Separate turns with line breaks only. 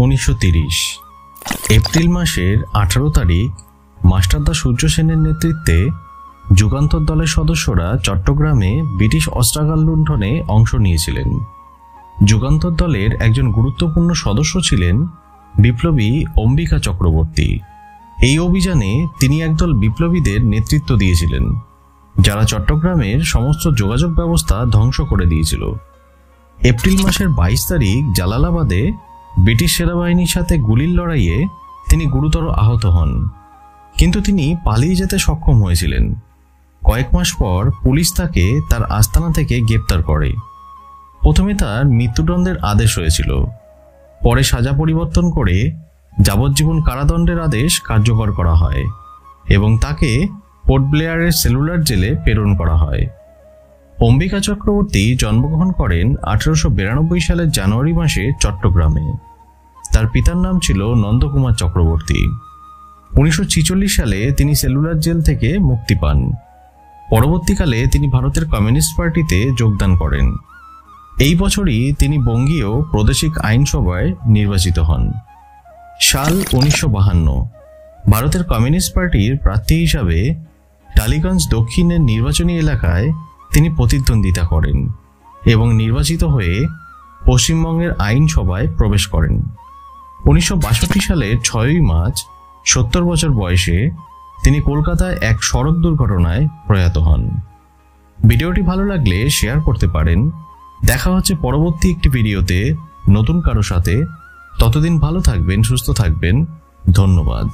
1930 April মাসের 18 তারিখ মাস্টারদা সূর্য সেনের নেতৃত্বে যুগান্তর দলের সদস্যরা চট্টগ্রামে ব্রিটিশ অস্ত্রাগার লুণ্ঠনে অংশ নিয়েছিলেন। যুগান্তর দলের একজন গুরুত্বপূর্ণ সদস্য ছিলেন বিপ্লবী অম্বিকা চক্রবর্তী। এই অভিযানে তিনি একদল বিপ্লবীদের নেতৃত্ব দিয়েছিলেন, যারা চট্টগ্রামের সমস্ত যোগাযোগ ব্যবস্থা ধ্বংস করে দিয়েছিল। এপ্রিল মাসের 22 তারিখ জালালাবাদে ব্রিটিশ সেনাবাহিনীর সাথে গুলির লড়াইয়ে তিনি গুরুতর আহত হন, কিন্তু তিনি পালিয়ে যেতে সক্ষম হয়েছিলেন। কয়েক মাস পর পুলিশ তাকে তার আস্তানা থেকে গ্রেপ্তার করে। প্রথমে তার মৃত্যুদণ্ডের আদেশ হয়েছিল, পরে সাজা পরিবর্তন করে যাবজ্জীবন কারাদণ্ডের আদেশ কার্যকর করা হয় এবং তাকে পোর্ট ব্লেয়ারের সেলুলার জেলে প্রেরণ করা হয়। অম্বিকা চক্রবর্তী জন্মগ্রহণ করেন 1892 সালের জানুয়ারি মাসে চট্টগ্রামে। তার পিতার নাম ছিল নন্দকুমার চক্রবর্তী। 1946 সালে তিনি সেলুলার জেল থেকে মুক্তি পান। পরবর্তীকালে তিনি ভারতের কমিউনিস্ট পার্টিতে যোগদান করেন। এই বছরই তিনি বঙ্গীয় প্রাদেশিক আইনসভায় নির্বাচিত হন। সাল 1952 ভারতের কমিউনিস্ট পার্টির প্রার্থী হিসাবে টালিগঞ্জ দক্ষিণের নির্বাচনী এলাকায় তিনি প্রতিদ্বন্দ্বিতা করেন এবং নির্বাচিত হয়ে পশ্চিমবঙ্গের আইনসভায় প্রবেশ করেন। 1962 সালের 6ই মার্চ 70 বছর বয়সে তিনি কলকাতায় এক সড়ক দুর্ঘটনায় প্রয়াত হন। ভিডিওটি ভালো লাগলে শেয়ার করতে পারেন। দেখা হচ্ছে পরবর্তী একটি ভিডিওতে নতুন কারো সাথে। ততদিন ভালো থাকবেন, সুস্থ থাকবেন। ধন্যবাদ।